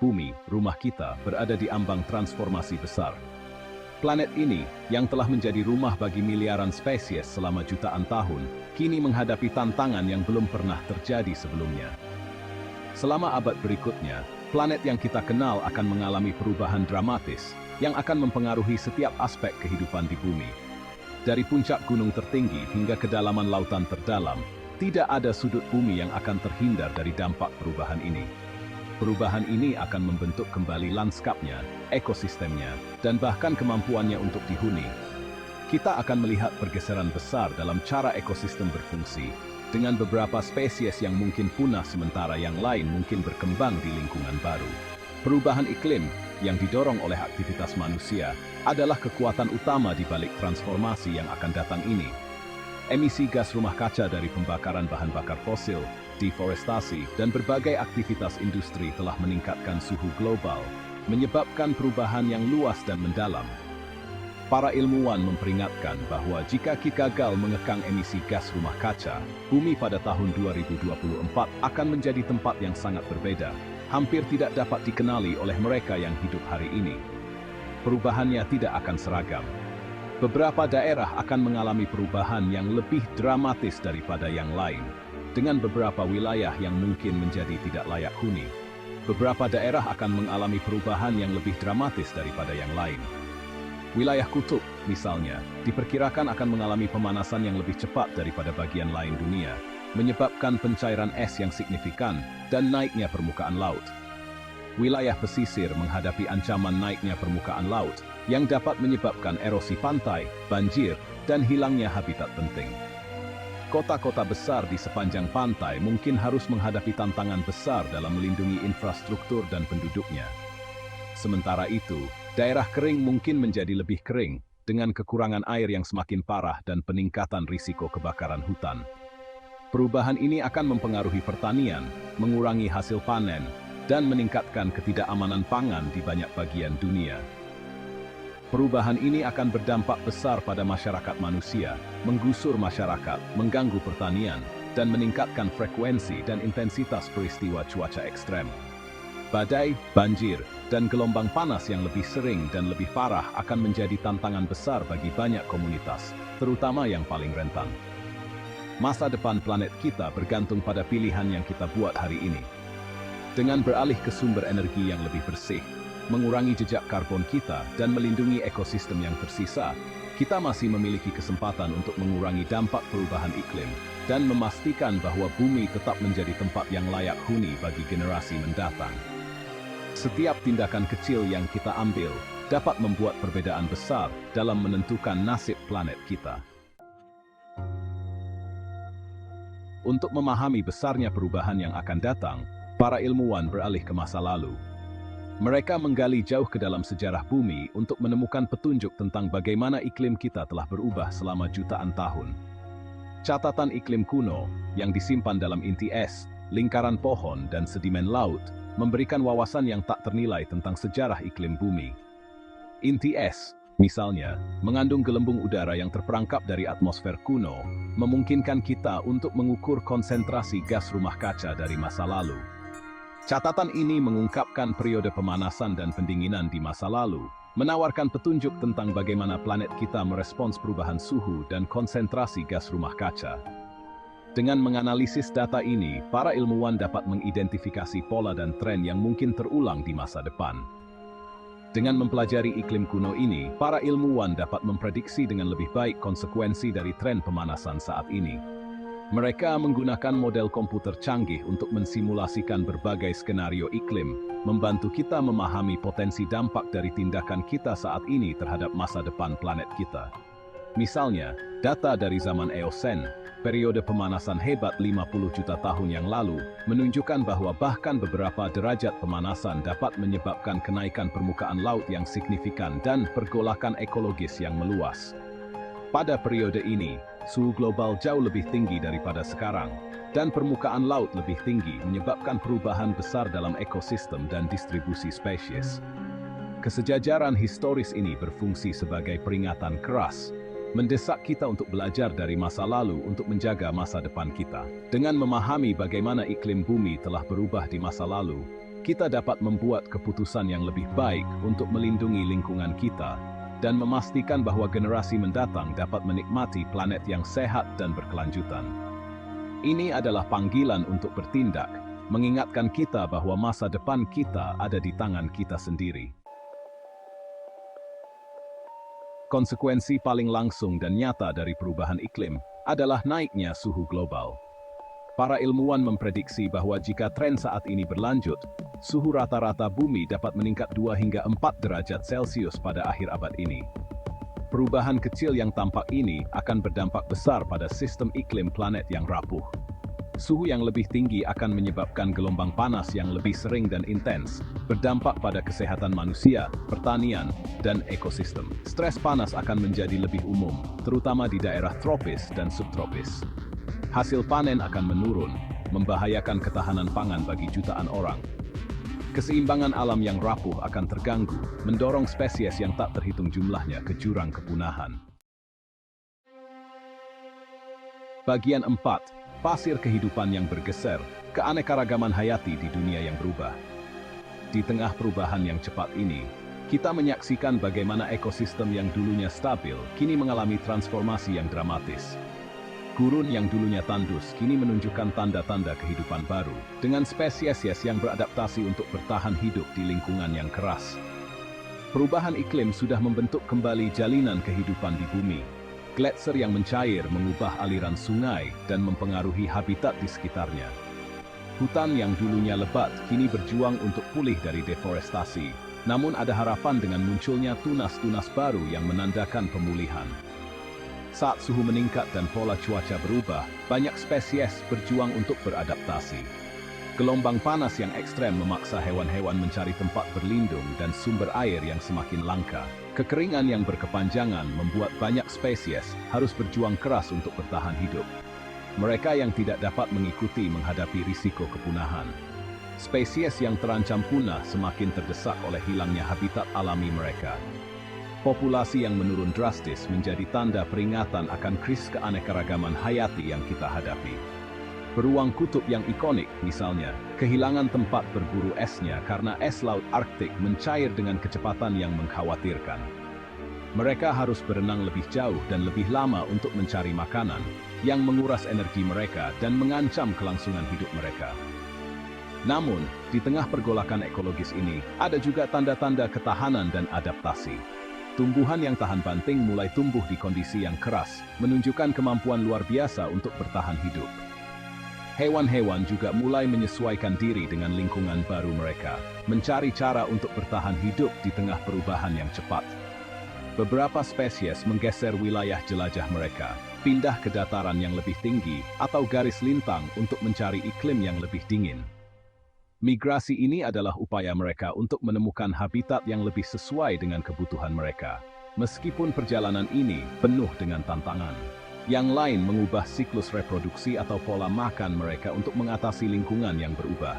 Bumi, rumah kita, berada di ambang transformasi besar. Planet ini, yang telah menjadi rumah bagi miliaran spesies selama jutaan tahun, kini menghadapi tantangan yang belum pernah terjadi sebelumnya. Selama abad berikutnya, planet yang kita kenal akan mengalami perubahan dramatis yang akan mempengaruhi setiap aspek kehidupan di bumi. Dari puncak gunung tertinggi hingga kedalaman lautan terdalam, tidak ada sudut bumi yang akan terhindar dari dampak perubahan ini. Perubahan ini akan membentuk kembali lanskapnya, ekosistemnya, dan bahkan kemampuannya untuk dihuni. Kita akan melihat pergeseran besar dalam cara ekosistem berfungsi, dengan beberapa spesies yang mungkin punah sementara yang lain mungkin berkembang di lingkungan baru. Perubahan iklim yang didorong oleh aktivitas manusia adalah kekuatan utama di balik transformasi yang akan datang ini. Emisi gas rumah kaca dari pembakaran bahan bakar fosil, deforestasi, dan berbagai aktivitas industri telah meningkatkan suhu global, menyebabkan perubahan yang luas dan mendalam. Para ilmuwan memperingatkan bahwa jika kita gagal mengekang emisi gas rumah kaca, bumi pada tahun 2024 akan menjadi tempat yang sangat berbeda, hampir tidak dapat dikenali oleh mereka yang hidup hari ini. Perubahannya tidak akan seragam. Beberapa daerah akan mengalami perubahan yang lebih dramatis daripada yang lain, dengan beberapa wilayah yang mungkin menjadi tidak layak huni. Beberapa daerah akan mengalami perubahan yang lebih dramatis daripada yang lain. Wilayah kutub, misalnya, diperkirakan akan mengalami pemanasan yang lebih cepat daripada bagian lain dunia, menyebabkan pencairan es yang signifikan dan naiknya permukaan laut. Wilayah pesisir menghadapi ancaman naiknya permukaan laut, yang dapat menyebabkan erosi pantai, banjir, dan hilangnya habitat penting. Kota-kota besar di sepanjang pantai mungkin harus menghadapi tantangan besar dalam melindungi infrastruktur dan penduduknya. Sementara itu, daerah kering mungkin menjadi lebih kering, dengan kekurangan air yang semakin parah dan peningkatan risiko kebakaran hutan. Perubahan ini akan mempengaruhi pertanian, mengurangi hasil panen, dan meningkatkan ketidakamanan pangan di banyak bagian dunia. Perubahan ini akan berdampak besar pada masyarakat manusia, menggusur masyarakat, mengganggu pertanian, dan meningkatkan frekuensi dan intensitas peristiwa cuaca ekstrem. Badai, banjir, dan gelombang panas yang lebih sering dan lebih parah akan menjadi tantangan besar bagi banyak komunitas, terutama yang paling rentan. Masa depan planet kita bergantung pada pilihan yang kita buat hari ini. Dengan beralih ke sumber energi yang lebih bersih, mengurangi jejak karbon kita, dan melindungi ekosistem yang tersisa, kita masih memiliki kesempatan untuk mengurangi dampak perubahan iklim dan memastikan bahwa bumi tetap menjadi tempat yang layak huni bagi generasi mendatang. Setiap tindakan kecil yang kita ambil dapat membuat perbedaan besar dalam menentukan nasib planet kita. Untuk memahami besarnya perubahan yang akan datang, para ilmuwan beralih ke masa lalu. Mereka menggali jauh ke dalam sejarah bumi untuk menemukan petunjuk tentang bagaimana iklim kita telah berubah selama jutaan tahun. Catatan iklim kuno yang disimpan dalam inti es, lingkaran pohon, dan sedimen laut memberikan wawasan yang tak ternilai tentang sejarah iklim bumi. Inti es, misalnya, mengandung gelembung udara yang terperangkap dari atmosfer kuno, memungkinkan kita untuk mengukur konsentrasi gas rumah kaca dari masa lalu. Catatan ini mengungkapkan periode pemanasan dan pendinginan di masa lalu, menawarkan petunjuk tentang bagaimana planet kita merespons perubahan suhu dan konsentrasi gas rumah kaca. Dengan menganalisis data ini, para ilmuwan dapat mengidentifikasi pola dan tren yang mungkin terulang di masa depan. Dengan mempelajari iklim kuno ini, para ilmuwan dapat memprediksi dengan lebih baik konsekuensi dari tren pemanasan saat ini. Mereka menggunakan model komputer canggih untuk mensimulasikan berbagai skenario iklim, membantu kita memahami potensi dampak dari tindakan kita saat ini terhadap masa depan planet kita. Misalnya, data dari zaman Eosen, periode pemanasan hebat 50 juta tahun yang lalu, menunjukkan bahwa bahkan beberapa derajat pemanasan dapat menyebabkan kenaikan permukaan laut yang signifikan dan pergolakan ekologis yang meluas. Pada periode ini, suhu global jauh lebih tinggi daripada sekarang, dan permukaan laut lebih tinggi menyebabkan perubahan besar dalam ekosistem dan distribusi spesies. Kesejajaran historis ini berfungsi sebagai peringatan keras, mendesak kita untuk belajar dari masa lalu untuk menjaga masa depan kita. Dengan memahami bagaimana iklim bumi telah berubah di masa lalu, kita dapat membuat keputusan yang lebih baik untuk melindungi lingkungan kita dan memastikan bahwa generasi mendatang dapat menikmati planet yang sehat dan berkelanjutan. Ini adalah panggilan untuk bertindak, mengingatkan kita bahwa masa depan kita ada di tangan kita sendiri. Konsekuensi paling langsung dan nyata dari perubahan iklim adalah naiknya suhu global. Para ilmuwan memprediksi bahwa jika tren saat ini berlanjut, suhu rata-rata bumi dapat meningkat 2 hingga 4 derajat Celcius pada akhir abad ini. Perubahan kecil yang tampak ini akan berdampak besar pada sistem iklim planet yang rapuh. Suhu yang lebih tinggi akan menyebabkan gelombang panas yang lebih sering dan intens, berdampak pada kesehatan manusia, pertanian, dan ekosistem. Stres panas akan menjadi lebih umum, terutama di daerah tropis dan subtropis. Hasil panen akan menurun, membahayakan ketahanan pangan bagi jutaan orang. Keseimbangan alam yang rapuh akan terganggu, mendorong spesies yang tak terhitung jumlahnya ke jurang kepunahan. Bagian 4. Pasir kehidupan yang bergeser, keanekaragaman hayati di dunia yang berubah. Di tengah perubahan yang cepat ini, kita menyaksikan bagaimana ekosistem yang dulunya stabil kini mengalami transformasi yang dramatis. Gurun yang dulunya tandus kini menunjukkan tanda-tanda kehidupan baru, dengan spesies yang beradaptasi untuk bertahan hidup di lingkungan yang keras. Perubahan iklim sudah membentuk kembali jalinan kehidupan di bumi. Gletser yang mencair mengubah aliran sungai dan mempengaruhi habitat di sekitarnya. Hutan yang dulunya lebat kini berjuang untuk pulih dari deforestasi, namun ada harapan dengan munculnya tunas-tunas baru yang menandakan pemulihan. Saat suhu meningkat dan pola cuaca berubah, banyak spesies berjuang untuk beradaptasi. Gelombang panas yang ekstrem memaksa hewan-hewan mencari tempat berlindung dan sumber air yang semakin langka. Kekeringan yang berkepanjangan membuat banyak spesies harus berjuang keras untuk bertahan hidup. Mereka yang tidak dapat mengikuti menghadapi risiko kepunahan. Spesies yang terancam punah semakin terdesak oleh hilangnya habitat alami mereka. Populasi yang menurun drastis menjadi tanda peringatan akan krisis keanekaragaman hayati yang kita hadapi. Beruang kutub yang ikonik, misalnya, kehilangan tempat berburu esnya karena es laut Arktik mencair dengan kecepatan yang mengkhawatirkan. Mereka harus berenang lebih jauh dan lebih lama untuk mencari makanan, yang menguras energi mereka dan mengancam kelangsungan hidup mereka. Namun, di tengah pergolakan ekologis ini, ada juga tanda-tanda ketahanan dan adaptasi. Tumbuhan yang tahan banting mulai tumbuh di kondisi yang keras, menunjukkan kemampuan luar biasa untuk bertahan hidup. Hewan-hewan juga mulai menyesuaikan diri dengan lingkungan baru mereka, mencari cara untuk bertahan hidup di tengah perubahan yang cepat. Beberapa spesies menggeser wilayah jelajah mereka, pindah ke dataran yang lebih tinggi atau garis lintang untuk mencari iklim yang lebih dingin. Migrasi ini adalah upaya mereka untuk menemukan habitat yang lebih sesuai dengan kebutuhan mereka. Meskipun perjalanan ini penuh dengan tantangan. Yang lain mengubah siklus reproduksi atau pola makan mereka untuk mengatasi lingkungan yang berubah.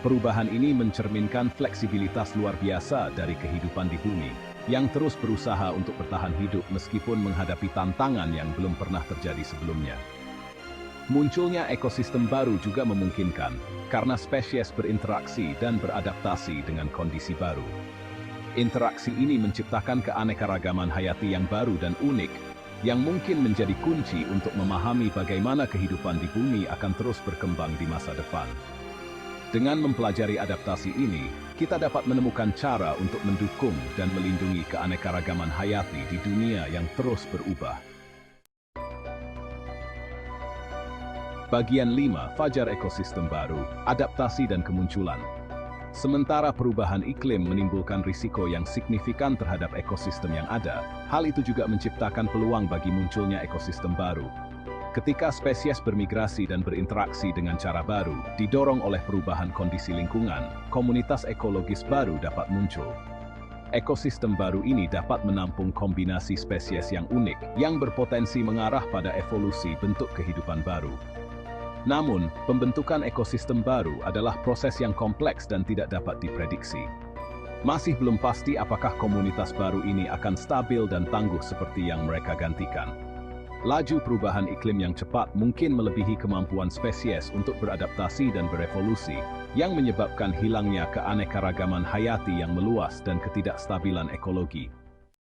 Perubahan ini mencerminkan fleksibilitas luar biasa dari kehidupan di bumi, yang terus berusaha untuk bertahan hidup meskipun menghadapi tantangan yang belum pernah terjadi sebelumnya. Munculnya ekosistem baru juga memungkinkan, karena spesies berinteraksi dan beradaptasi dengan kondisi baru. Interaksi ini menciptakan keanekaragaman hayati yang baru dan unik, yang mungkin menjadi kunci untuk memahami bagaimana kehidupan di bumi akan terus berkembang di masa depan. Dengan mempelajari adaptasi ini, kita dapat menemukan cara untuk mendukung dan melindungi keanekaragaman hayati di dunia yang terus berubah. Bagian 5. Fajar ekosistem baru, adaptasi dan kemunculan. Sementara perubahan iklim menimbulkan risiko yang signifikan terhadap ekosistem yang ada, hal itu juga menciptakan peluang bagi munculnya ekosistem baru. Ketika spesies bermigrasi dan berinteraksi dengan cara baru, didorong oleh perubahan kondisi lingkungan, komunitas ekologis baru dapat muncul. Ekosistem baru ini dapat menampung kombinasi spesies yang unik, yang berpotensi mengarah pada evolusi bentuk kehidupan baru. Namun, pembentukan ekosistem baru adalah proses yang kompleks dan tidak dapat diprediksi. Masih belum pasti apakah komunitas baru ini akan stabil dan tangguh seperti yang mereka gantikan. Laju perubahan iklim yang cepat mungkin melebihi kemampuan spesies untuk beradaptasi dan berevolusi, yang menyebabkan hilangnya keanekaragaman hayati yang meluas dan ketidakstabilan ekologi.